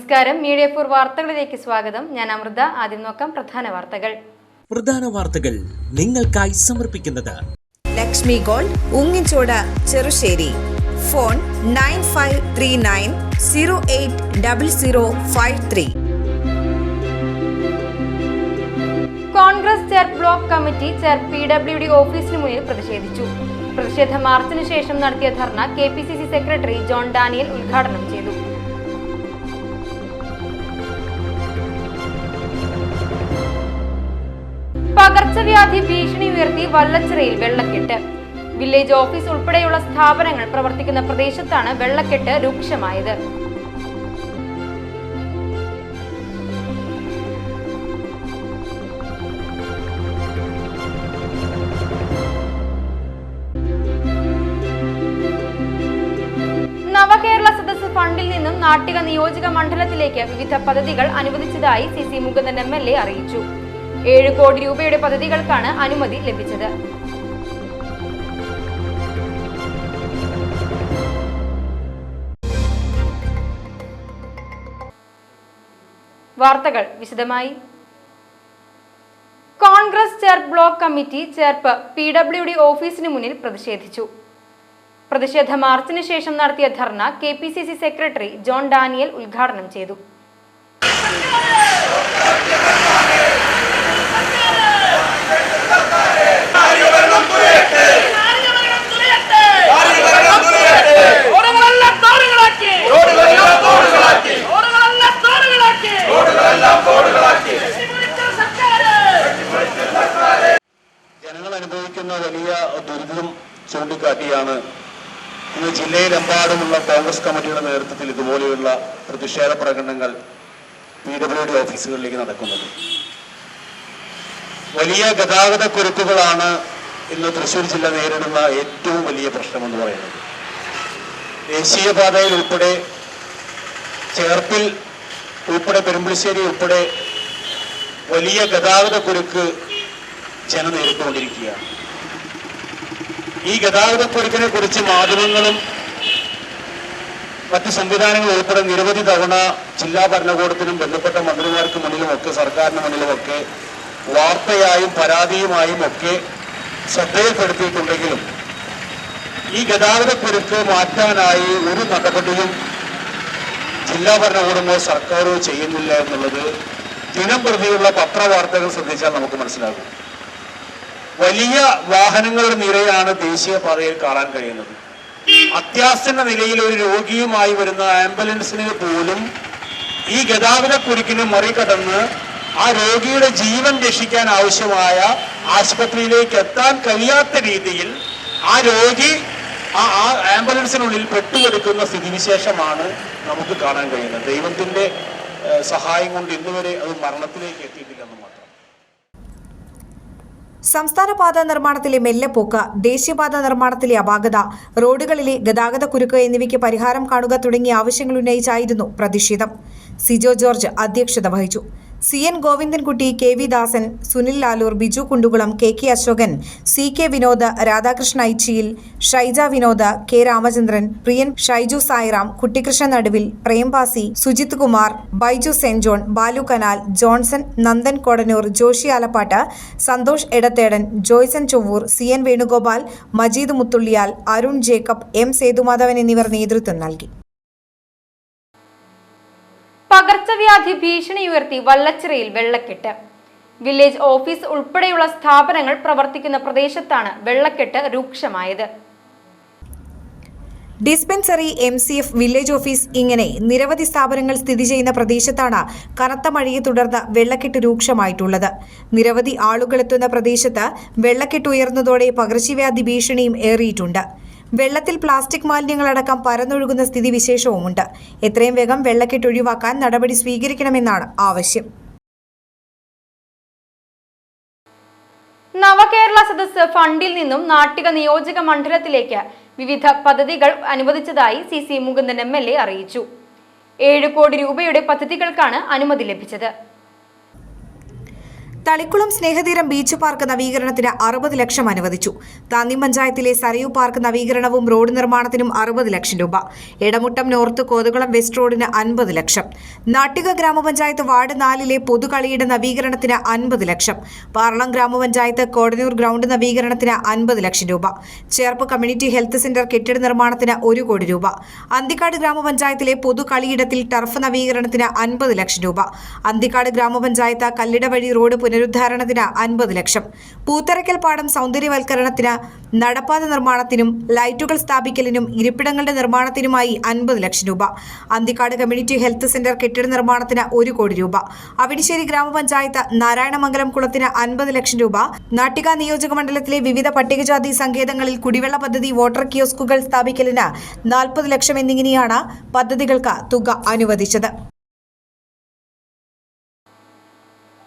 നമസ്കാരം. Media for വാർത്തകളിലേക്ക് സ്വാഗതം. ഞാൻ അമൃത. ആദ്യം നോക്കാം പ്രധാന വാർത്തകൾ. നിങ്ങൾക്കായി സമർപ്പിക്കുന്നത് ലക്ഷ്മി ഗോൾഡ്, ഉങ്ങിച്ചോട്, ചെറുശ്ശേരി. ഫോൺ 9539080053. കോൺഗ്രസ് ചെയർ ബ്ലോക്ക് കമ്മിറ്റി ചെയർ PWD ഓഫീസിന് മുന്നിൽ പ്രതിഷേധിച്ചു. പ്രതിഷേധ മാർച്ചിന് ശേഷം നടത്തിയ dharna KPCC secretary John Daniel ഉദ്ഘാടനം ചെയ്തു. പകർച്ചവ്യാധി ഭീഷണി ഉയർത്തി വല്ലച്ചിറയിൽ വെള്ളക്കെട്ട്. വില്ലേജ് ഓഫീസ് ഉൾപ്പെടെയുള്ള സ്ഥാപനങ്ങൾ പ്രവർത്തിക്കുന്ന പ്രദേശത്താണ് വെള്ളക്കെട്ട് രൂക്ഷമായത്. നവകേരള സദസ് ഫണ്ടിൽ നിന്നും നാട്ടിക നിയോജക മണ്ഡലത്തിലേക്ക് വിവിധ പദ്ധതികൾ അനുവദിച്ചതായി CC മുകുന്ദൻ MLA അറിയിച്ചു. 7 കോടി രൂപയുടെ പദ്ധതികൾക്കാണ് അനുമതി ലഭിച്ചത്. വാർത്തകൾ വിശദമായി. കോൺഗ്രസ് ചെയർ ബ്ലോക്ക് കമ്മിറ്റി ചേർപ്പ് PWD ഓഫീസിന് മുന്നിൽ പ്രതിഷേധിച്ചു. പ്രതിഷേധ മാർച്ചിന് ശേഷം നടത്തിയ dharna KPCC secretary John Daniel ഉദ്ഘാടനം ചെയ്തു. ജനങ്ങൾ അനുഭവിക്കുന്ന വലിയ ദുരിതം ചൂണ്ടിക്കാട്ടിയാണ് ഇന്ന് ജില്ലയിലെമ്പാടുമുള്ള കോൺഗ്രസ് കമ്മിറ്റിയുടെ നേതൃത്വത്തിൽ ഇതുപോലെയുള്ള പ്രതിഷേധ പ്രകടനങ്ങൾ PWD ഓഫീസുകളിലേക്ക് നടക്കുന്നത്. വലിയ ഗതാഗത കുരുക്കുകളാണ് ഇന്ന് തൃശ്ശൂർ ജില്ല നേരിടുന്ന ഏറ്റവും വലിയ പ്രശ്നമെന്ന് പറയുന്നത്. ദേശീയപാതയിൽ ഉൾപ്പെടെ, ചേർപ്പിൽ ഉൾപ്പെടെ, പെരുമ്പളിശ്ശേരി ഉൾപ്പെടെ വലിയ ഗതാഗത കുരുക്ക് ജനം നേരിട്ടുകൊണ്ടിരിക്കുകയാണ്. ഈ ഗതാഗതക്കുരുക്കിനെ കുറിച്ച് മാധ്യമങ്ങളും മറ്റ് സംവിധാനങ്ങളും ഉൾപ്പെടെ നിരവധി തവണ ജില്ലാ ഭരണകൂടത്തിനും ബന്ധപ്പെട്ട മന്ത്രിമാർക്ക് മുന്നിലുമൊക്കെ സർക്കാരിന് മുന്നിലുമൊക്കെ വാർത്തയായും പരാതിയുമായും ഒക്കെ ശ്രദ്ധയിൽപ്പെടുത്തിയിട്ടുണ്ടെങ്കിലും ഈ ഗതാഗതക്കുരുക്ക് മാറ്റാനായി ഒരു നടപടിയും ജില്ലാ ഭരണകൂടമോ സർക്കാരോ ചെയ്യുന്നില്ല എന്നുള്ളത് ദിനം പ്രതിയുള്ള പത്രവാർത്തകൾ ശ്രദ്ധിച്ചാൽ നമുക്ക് മനസ്സിലാകും. വലിയ വാഹനങ്ങളുടെ നിരയാണ് ദേശീയപാതയിൽ കാണാൻ കഴിയുന്നത്. അത്യാസന്ന നിലയിൽ ഒരു രോഗിയുമായി വരുന്ന ആംബുലൻസിന് പോലും ഈ ഗതാഗതക്കുരുക്കിന് മറികടന്ന് ആ രോഗിയുടെ ജീവൻ രക്ഷിക്കാൻ ആവശ്യമായ ആശുപത്രിയിലേക്ക് എത്താൻ കഴിയാത്ത രീതിയിൽ ആ രോഗി ആ ആംബുലൻസിനുള്ളിൽ പെട്ടുകിടക്കുന്ന സ്ഥിതിവിശേഷമാണ് നമുക്ക് കാണാൻ കഴിയുന്നത്. ദൈവത്തിന്റെ സഹായം കൊണ്ട് ഇന്നുവരെ അത് മരണത്തിലേക്ക് എത്തിയിട്ടില്ലെന്ന് മാത്രം. സംസ്ഥാന പാത നിർമ്മാണത്തിലെ മെല്ലെപ്പോക്ക്, ദേശീയപാത നിർമ്മാണത്തിലെ അപാകത, റോഡുകളിലെ ഗതാഗതക്കുരുക്ക് എന്നിവയ്ക്ക് പരിഹാരം കാണുക തുടങ്ങിയ ആവശ്യങ്ങൾ ഉന്നയിച്ചായിരുന്നു പ്രതിഷേധം. സിജോ ജോർജ് അധ്യക്ഷത വഹിച്ചു. CN ഗോവിന്ദൻകുട്ടി, KV ദാസൻ, Sunil Lalur, Biju Kundukulam, KK Ashokan, CK Vinod, Radhakrishna ഐച്ചിയിൽ, Shaija Vinod, K Ramachandran, പ്രിയൻ, Shaiju Sairam, Kuttikrishnan Naduvil, Prembasi, Sujith Kumar, Baiju Saint John, Balu Kanal, Johnson, Nandan Kodanur, Joshi Alappat, Santhosh Edathedan, Joyson Chowwur, CN Venugopal, Majeed Muthulliyal, Arun Jacob, M Sethumadhavan എന്നിവർ നേതൃത്വം നൽകി. പകർച്ചവ്യാധി ഭീഷണി ഉയർത്തി വല്ലച്ചിറയിൽ വെള്ളക്കെട്ട്. വില്ലേജ് ഓഫീസ് ഉൾപ്പെടെയുള്ള സ്ഥാപനങ്ങൾ പ്രവർത്തിക്കുന്ന പ്രദേശത്താണ് വെള്ളക്കെട്ട് രൂക്ഷമായത്. ഡിസ്പെൻസറി, MCF, വില്ലേജ് ഓഫീസ് ഇങ്ങനെ നിരവധി സ്ഥാപനങ്ങൾ സ്ഥിതി ചെയ്യുന്ന പ്രദേശത്താണ് കനത്ത മഴയെ തുടർന്ന് വെള്ളക്കെട്ട് രൂക്ഷമായിട്ടുള്ളത്. നിരവധി ആളുകളെത്തുന്ന പ്രദേശത്ത് വെള്ളക്കെട്ട് ഉയർന്നതോടെ പകർച്ചവ്യാധി ഭീഷണിയും ഏറിയിട്ടുണ്ട്. വെള്ളത്തിൽ പ്ലാസ്റ്റിക് മാലിന്യങ്ങളടക്കം പരന്നൊഴുകുന്ന സ്ഥിതിവിശേഷവുമുണ്ട്. എത്രയും വേഗം വെള്ളക്കെട്ട് ഒഴിവാക്കാൻ നടപടി സ്വീകരിക്കണമെന്നാണ് ആവശ്യം. നവകേരള സദസ് ഫണ്ടിൽ നിന്നും നാട്ടിക നിയോജക മണ്ഡലത്തിലേക്ക് വിവിധ പദ്ധതികൾ അനുവദിച്ചതായി CC മുകുന്ദൻ MLA അറിയിച്ചു. 7 കോടി രൂപയുടെ പദ്ധതികൾക്കാണ് അനുമതി ലഭിച്ചത്. തളിക്കുളം സ്നേഹതീരം ബീച്ച് പാർക്ക് നവീകരണത്തിന് 60 ലക്ഷം അനുവദിച്ചു. താന്നി പഞ്ചായത്തിലെ സരയു പാർക്ക് നവീകരണവും റോഡ് നിർമ്മാണത്തിനും 60 ലക്ഷം രൂപ. എടമുട്ടം നോർത്ത് കോതകുളം വെസ്റ്റ് റോഡിന് 50 ലക്ഷം. നാട്ടിക ഗ്രാമപഞ്ചായത്ത് വാർഡ് 4-ലെ പൊതുകളിയുടെ നവീകരണത്തിന് 50 ലക്ഷം. പാർളം ഗ്രാമപഞ്ചായത്ത് കോടന്നൂർ ഗ്രൗണ്ട് നവീകരണത്തിന് 50 ലക്ഷം രൂപ. ചേർപ്പ് കമ്മ്യൂണിറ്റി ഹെൽത്ത് സെന്റർ കെട്ടിട നിർമ്മാണത്തിന് 1 കോടി രൂപ. അന്തിക്കാട് ഗ്രാമപഞ്ചായത്തിലെ പൊതുകളിയിടത്തിൽ ടർഫ് നവീകരണത്തിന് 50 ലക്ഷം രൂപ. അന്തിക്കാട് ഗ്രാമപഞ്ചായത്ത് കല്ലിട വഴി റോഡ് പുനരുദ്ധാരണത്തിന് 50 ലക്ഷം. പൂത്തറയ്ക്കൽ പാടം സൗന്ദര്യവൽക്കരണത്തിന്, നടപ്പാത നിർമ്മാണത്തിനും ലൈറ്റുകൾ സ്ഥാപിക്കലിനും ഇരിപ്പിടങ്ങളുടെ നിർമ്മാണത്തിനുമായി 50 ലക്ഷം രൂപ. അന്തിക്കാട് കമ്മ്യൂണിറ്റി ഹെൽത്ത് സെന്റർ കെട്ടിട നിർമ്മാണത്തിന് 1 കോടി രൂപ. അവിടിശ്ശേരി ഗ്രാമപഞ്ചായത്ത് നാരായണമംഗലം കുളത്തിന് 50 ലക്ഷം രൂപ. നാട്ടിക നിയോജക മണ്ഡലത്തിലെ വിവിധ പട്ടികജാതി സങ്കേതങ്ങളിൽ കുടിവെള്ള പദ്ധതി, വാട്ടർ കിയോസ്കുകൾ സ്ഥാപിക്കലിന് 40 ലക്ഷം എന്നിങ്ങനെയാണ് പദ്ധതികൾക്ക് തുക അനുവദിച്ചത്.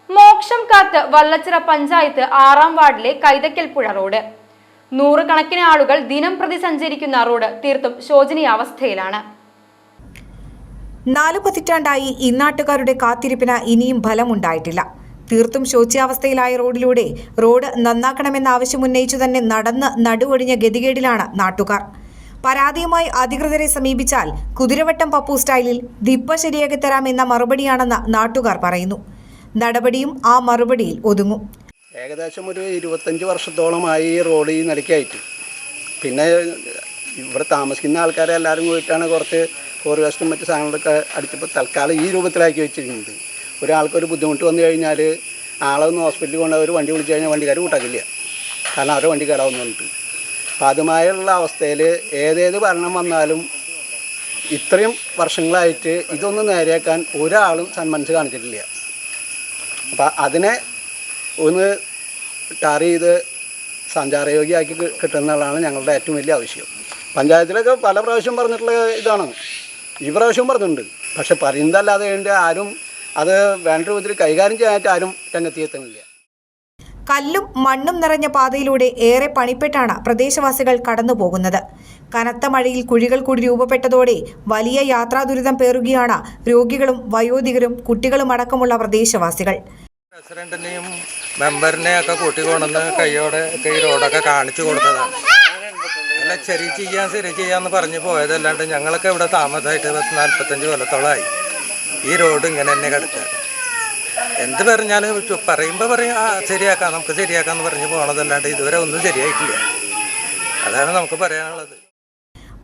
മോക്ഷം കാത്ത് വള്ളച്ചിറ പഞ്ചായത്ത് 6-ാം വാർഡിലെ കൈതക്കൽപ്പുഴ റോഡ്. 100 കണക്കിന് ആളുകൾ ദിനം പ്രതി സഞ്ചരിക്കുന്ന റോഡ് തീർത്തും ശോചനീയാവസ്ഥയിലാണ്. 4 പതിറ്റാണ്ടായി ഇന്നാട്ടുകാരുടെ കാത്തിരിപ്പിന് ഇനിയും ഫലമുണ്ടായിട്ടില്ല. തീർത്തും ശോച്യാവസ്ഥയിലായ റോഡ് നന്നാക്കണമെന്ന ആവശ്യം ഉന്നയിച്ചു തന്നെ നടന്ന് നടുവൊടിഞ്ഞ ഗതികേടിലാണ് നാട്ടുകാർ. പരാതിയുമായി അധികൃതരെ സമീപിച്ചാൽ കുതിരവട്ടം പപ്പു സ്റ്റൈലിൽ ദിപ്പ ശരിയാക്കി തരാമെന്ന മറുപടിയാണെന്ന് നാട്ടുകാർ പറയുന്നു. നടപടിയും ആ മറുപടിയിൽ ഒതുങ്ങും. ഏകദേശം ഒരു 25 വർഷത്തോളമായി ഈ റോഡ് ഈ നിലയ്ക്കായിട്ട്. പിന്നെ ഇവിടെ താമസിക്കുന്ന ആൾക്കാരെ എല്ലാവരും കൂടിയിട്ടാണ് കുറച്ച് ഫോർ വേസ്റ്റും മറ്റ് സാധനങ്ങളൊക്കെ അടിച്ചപ്പോൾ തൽക്കാലം ഈ രൂപത്തിലാക്കി വെച്ചിരിക്കുന്നത്. ഒരാൾക്കൊരു ബുദ്ധിമുട്ട് വന്നു കഴിഞ്ഞാൽ ആളൊന്ന് ഹോസ്പിറ്റലിൽ കൊണ്ട് അവർ വണ്ടി വിളിച്ചു കഴിഞ്ഞാൽ വണ്ടിക്കാർ കൂട്ടാക്കില്ല. കാരണം അവരുടെ വണ്ടി കേടാവുന്നു പറഞ്ഞിട്ട്. അപ്പം അതുമായുള്ള അവസ്ഥയിൽ ഏതേത് ഭരണം വന്നാലും ഇത്രയും വർഷങ്ങളായിട്ട് ഇതൊന്നും നേരെയാക്കാൻ ഒരാളും സന്മനസ് കാണിച്ചിട്ടില്ല. അപ്പം അതിനെ ഒന്ന് ടാർ ചെയ്ത് സഞ്ചാരയോഗ്യമാക്കി കിട്ടുന്നതാണ് ഞങ്ങളുടെ ഏറ്റവും വലിയ ആവശ്യം. പഞ്ചായത്തിലൊക്കെ പല പ്രാവശ്യം പറഞ്ഞിട്ടുള്ള ഇതാണ്, ഈ പ്രാവശ്യം പറഞ്ഞിട്ടുണ്ട്. പക്ഷെ പറയുന്നതല്ലാതെ വേണ്ടി ആരും അത് വേണ്ട രൂപത്തിൽ കൈകാര്യം ചെയ്യാനായിട്ട് ആരും രംഗത്തെത്തുന്നില്ല. കല്ലും മണ്ണും നിറഞ്ഞ പാതയിലൂടെ ഏറെ പണിപ്പെട്ടാണ് പ്രദേശവാസികൾ കടന്നുപോകുന്നത്. കനത്ത മഴയിൽ കുഴികൾ കൂടി രൂപപ്പെട്ടതോടെ വലിയ യാത്രാ ദുരിതം പേറുകയാണ് രോഗികളും വയോധികരും കുട്ടികളും അടക്കമുള്ള പ്രദേശവാസികൾ. പ്രസിഡന്റിനെയും മെമ്പറിനെയും ഒക്കെ കൂട്ടിക്കൊണ്ടുവന്ന് കൈയോടെ ഈ റോഡൊക്കെ കാണിച്ചു കൊടുത്തതാണ്. അല്ല ശരി ചെയ്യാന്ന് പറഞ്ഞു പോയതല്ലാണ്ട് ഞങ്ങളൊക്കെ ഇവിടെ താമസമായിട്ട് 45 കൊല്ലത്തോളമായി. ഈ റോഡ് ഇങ്ങനെ തന്നെ കിടക്കുക. എന്ത് പറഞ്ഞാലും പറയുമ്പോൾ പറയും ശരിയാക്കാം, നമുക്ക് ശരിയാക്കാമെന്ന് പറഞ്ഞ് പോകണതല്ലാണ്ട് ഇതുവരെ ഒന്നും ശരിയായിട്ടില്ല. അതാണ് നമുക്ക് പറയാനുള്ളത്.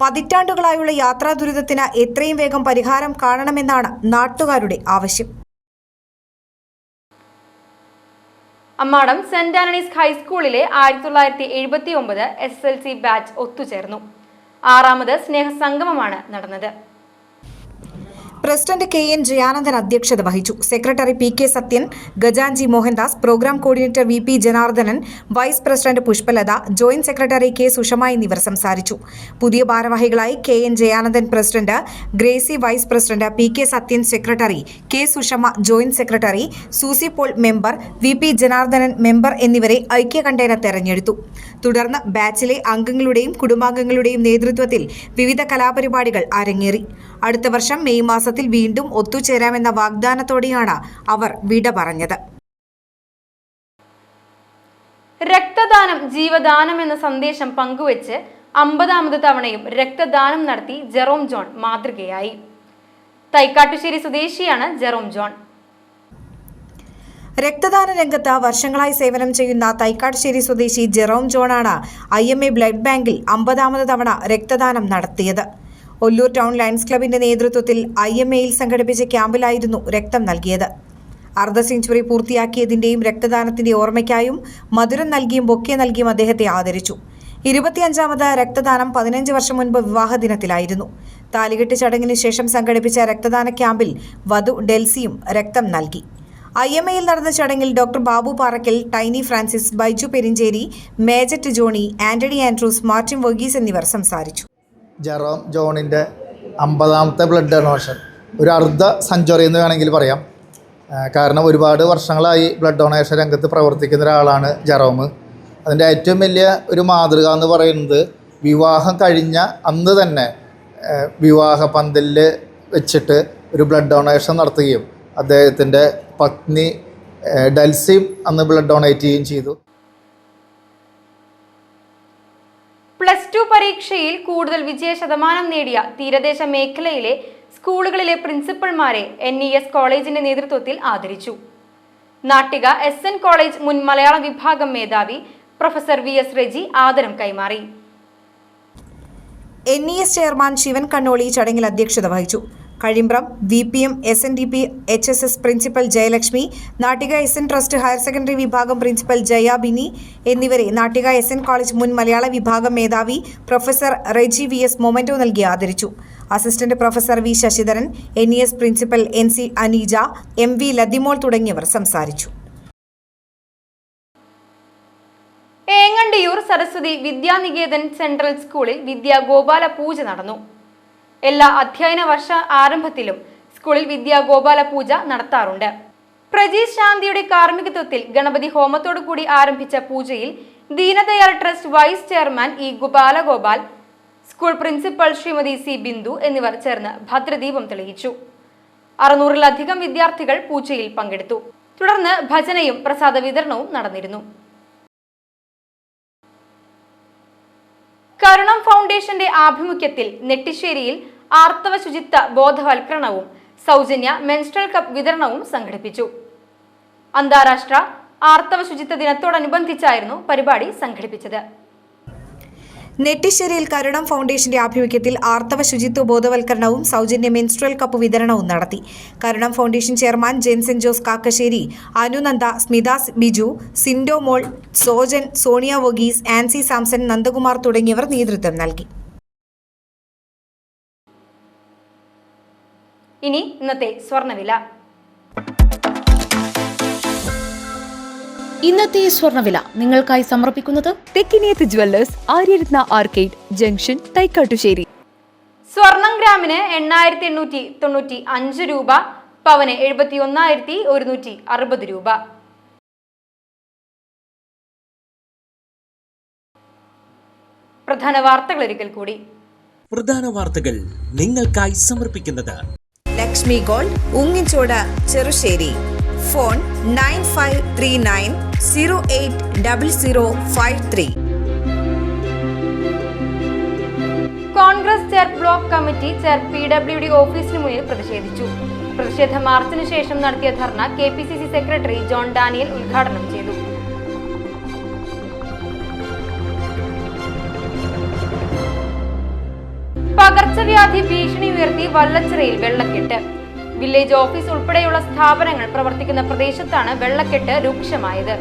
പതിറ്റാണ്ടുകളായുള്ള യാത്രാ ദുരിതത്തിന് എത്രയും വേഗം പരിഹാരം കാണണമെന്നാണ് നാട്ടുകാരുടെ ആവശ്യം. അമ്മാടം സെന്റ് ആന്റണീസ് ഹൈസ്കൂളിലെ 1979 SSLC ബാച്ച് ഒത്തുചേർന്നു. 6ാമത് സ്നേഹസംഗമമാണ് നടന്നത്. പ്രസിഡന്റ് KN ജയാനന്ദൻ അധ്യക്ഷത വഹിച്ചു. Secretary PK Sathyan, Gajanji Mohandas, programme coordinator VP Janardanan, vice president Pushpalatha, joint secretary K Sushama എന്നിവർ സംസാരിച്ചു. പുതിയ ഭാരവാഹികളായി KN Jayanandan president, Gracy vice president, PK Sathyan secretary, K Sushama joint secretary, Susie Paul member, VP Janardanan member എന്നിവരെ ഐക്യകണ്ഠേന തെരഞ്ഞെടുത്തു. തുടർന്ന് ബാച്ചിലെ അംഗങ്ങളുടെയും കുടുംബാംഗങ്ങളുടെയും നേതൃത്വത്തിൽ വിവിധ കലാപരിപാടികൾ അരങ്ങേറി. അടുത്ത വർഷം മെയ് മാസത്തിൽ വീണ്ടും ഒത്തുചേരാമെന്ന വാഗ്ദാനത്തോടെയാണ് അവർ വിട പറഞ്ഞത്. രക്തദാനം ജീവദാനം എന്ന സന്ദേശം പങ്കുവച്ച് 50ാമത് തവണയും രക്തദാനം നടത്തി ജെറോം ജോൺ മാതൃകയായി. തൈക്കാട്ടുശ്ശേരി സ്വദേശിയാണ് ജെറോം ജോൺ. രക്തദാന രംഗത്ത് വർഷങ്ങളായി സേവനം ചെയ്യുന്ന തൈക്കാട്ടുശ്ശേരി സ്വദേശി ജെറോം ജോണാണ് IMA ബ്ലഡ് ബാങ്കിൽ 50ാമത് തവണ രക്തദാനം നടത്തിയത്. ഒല്ലൂർ ടൗൺ ലയൺസ് ക്ലബിന്റെ നേതൃത്വത്തിൽ IMAയിൽ സംഘടിപ്പിച്ച ക്യാമ്പിലായിരുന്നു രക്തം നൽകിയത്. അർദ്ധ സെഞ്ചുറി പൂർത്തിയാക്കിയതിന്റെയും രക്തദാനത്തിന്റെ ഓർമ്മയ്ക്കായും മധുരം നൽകിയും ബൊക്കെ നൽകിയും അദ്ദേഹത്തെ ആദരിച്ചു. 25ാമത് രക്തദാനം 15 വർഷം മുൻപ് വിവാഹ ദിനത്തിലായിരുന്നു. താലികെട്ട് ചടങ്ങിന് ശേഷം സംഘടിപ്പിച്ച രക്തദാന ക്യാമ്പിൽ വധു ഡെൽസിയും രക്തം നൽകി. IMAയിൽ നടന്ന ചടങ്ങിൽ doctor Babu Parakkal, Tiny Francis, Baiju Perincheri, മേജറ്റ് Johnny, Antony Andrews, Martin Varghese എന്നിവർ സംസാരിച്ചു. ജെറോം ജോണിൻ്റെ 50ാമത്തെ ബ്ലഡ് ഡൊണേഷൻ ഒരു അർദ്ധ സെഞ്ചുറി എന്ന് വേണമെങ്കിൽ പറയാം. കാരണം ഒരുപാട് വർഷങ്ങളായി ബ്ലഡ് ഡൊണേഷൻ രംഗത്ത് പ്രവർത്തിക്കുന്ന ഒരാളാണ് ജെറോം. അതിൻ്റെ ഏറ്റവും വലിയ ഒരു മാതൃക എന്ന് പറയുന്നത് വിവാഹം കഴിഞ്ഞ അന്ന് തന്നെ വിവാഹ പന്തലിൽ വെച്ചിട്ട് ഒരു ബ്ലഡ് ഡൊണേഷൻ നടത്തുകയും അദ്ദേഹത്തിൻ്റെ പത്നി ഡൽസിയും അന്ന് ബ്ലഡ് ഡൊണേറ്റ് ചെയ്യുകയും ചെയ്തു. +2 പരീക്ഷയിൽ കൂടുതൽ വിജയശതമാനം നേടിയ തീരദേശ മേഖലയിലെ സ്കൂളുകളിലെ പ്രിൻസിപ്പൽമാരെ NES കോളേജിന്റെ നേതൃത്വത്തിൽ ആദരിച്ചു. നാട്ടിക SN കോളേജ് മുൻ മലയാളം വിഭാഗം മേധാവി പ്രൊഫസർ VS റെജി ആദരം കൈമാറി. NES ചെയർമാൻ ശിവൻ കണ്ണോളി ചടങ്ങിൽ അധ്യക്ഷത വഹിച്ചു. Kazhimbram VPM SNDP HSS principal Jayalakshmi, Nattika SN trust higher secondary വിഭാഗം പ്രിൻസിപ്പൽ ജയ ബിനി എന്നിവരെ നാട്ടിക SN കോളേജ് മുൻ മലയാള വിഭാഗം മേധാവി പ്രൊഫസർ റെജി VS മൊമെന്റോ നൽകി ആദരിച്ചു. Assistant professor V Sasidharan, NES principal NC Aneeja, MV Lathimol തുടങ്ങിയവർ സംസാരിച്ചു. ഏങ്ങണ്ടിയൂർ സരസ്വതി വിദ്യാനികേതൻ സെൻട്രൽ സ്കൂളിൽ വിദ്യാഗോപാല പൂജ നടന്നു. എല്ലാ അധ്യയന വർഷ ആരംഭത്തിലും സ്കൂളിൽ വിദ്യാഗോപാല പൂജ നടത്താറുണ്ട്. പ്രജീഷ് ശാന്തിയുടെ കാർമ്മികത്വത്തിൽ ഗണപതി ഹോമത്തോടു കൂടി ആരംഭിച്ച പൂജയിൽ Deendayal trust vice chairman E Balagopal, school principal Shrimati C Bindu എന്നിവർ ചേർന്ന് ഭദ്രദീപം തെളിയിച്ചു. 600-ലധികം വിദ്യാർത്ഥികൾ പൂജയിൽ പങ്കെടുത്തു. തുടർന്ന് ഭജനയും പ്രസാദ വിതരണവും നടന്നിരുന്നു. കരുണം ഫൗണ്ടേഷന്റെ ആഭിമുഖ്യത്തിൽ നെട്ടിശ്ശേരിയിൽ ആർത്തവ ശുചിത്വ ബോധവൽക്കരണവും സൗജന്യ മെൻസ്ട്രൽ കപ്പ് വിതരണവും സംഘടിപ്പിച്ചു. അന്താരാഷ്ട്ര ആർത്തവ ശുചിത്വ ദിനത്തോടനുബന്ധിച്ചായിരുന്നു പരിപാടി സംഘടിപ്പിച്ചത്. നെട്ടിശ്ശേരിയിൽ കരുണം ഫൗണ്ടേഷന്റെ ആഭിമുഖ്യത്തിൽ ആർത്തവ ശുചിത്വ ബോധവൽക്കരണവും സൗജന്യ മെൻസ്ട്രൽ കപ്പ് വിതരണവും നടത്തി. കരുണം ഫൗണ്ടേഷൻ ചെയർമാൻ ജെൻസൻ ജോസ് കാക്കശ്ശേരി, അനുനന്ദ, സ്മിത ബിജു, സിൻഡോ മോൾ, സോജൻ, സോണിയ വൊഗീസ്, ആൻസി സാംസൺ, നന്ദകുമാർ തുടങ്ങിയവർ നേതൃത്വം നൽകി. ഇനി ഇന്നത്തെ സ്വർണ്ണവില. ഇന്നത്തെ സ്വർണ്ണവില നിങ്ങൾക്കായി സമർപ്പിക്കുന്നത് Thekkiniyath jewellers, Aryaratna arcade junction, Thaikkattussery. സ്വർണം ഗ്രാമിന് 8,895 രൂപ, പവന് 71,160 രൂപ. പ്രധാന വാർത്തകൾ ഒരിക്കൽ കൂടി. പ്രധാന വാർത്തകൾ നിങ്ങൾക്കായി സമർപ്പിക്കുന്നത് ലക്ഷ്മി ഗോൾഡ്, ഉങ്ങിച്ചോട്, ചെറുശ്ശേരി. ഫോൺ 9539080053. കോൺഗ്രസ് ചെയർ ബ്ലോക്ക് കമ്മിറ്റി ചെയർ PWD ഓഫീസിന് മുന്നിൽ പ്രതിഷേധിച്ചു. പ്രതിഷേധ മാർച്ചിന് ശേഷം നടത്തിയ dharna KPCC secretary John Daniel ഉദ്ഘാടനം ചെയ്തു. പകർച്ചവ്യാധി ഭീഷണി ഉയർത്തി വല്ലച്ചിറയിൽ വെള്ളക്കെട്ട്. വില്ലേജ് ഓഫീസ് ഉൾപ്പെടെയുള്ള സ്ഥാപനങ്ങൾ പ്രവർത്തിക്കുന്ന പ്രദേശത്താണ് വെള്ളക്കെട്ട് രൂക്ഷമായത്.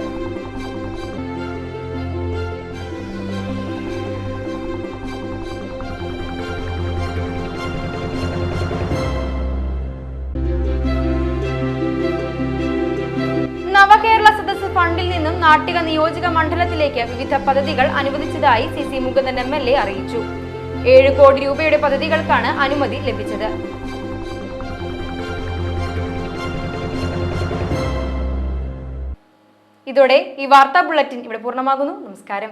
നവകേരള സദസ് ഫണ്ടിൽ നിന്നും നാട്ടിക നിയോജക മണ്ഡലത്തിലേക്ക് വിവിധ പദ്ധതികൾ അനുവദിച്ചതായി CC മുകുന്ദൻ MLA അറിയിച്ചു. 7 കോടി രൂപയുടെ പദ്ധതികൾക്കാണ് അനുമതി ലഭിച്ചത്. ഇതോടെ ഈ വാർത്താ ബുള്ളറ്റിൻ ഇവിടെ പൂർണ്ണമാകുന്നു. നമസ്കാരം.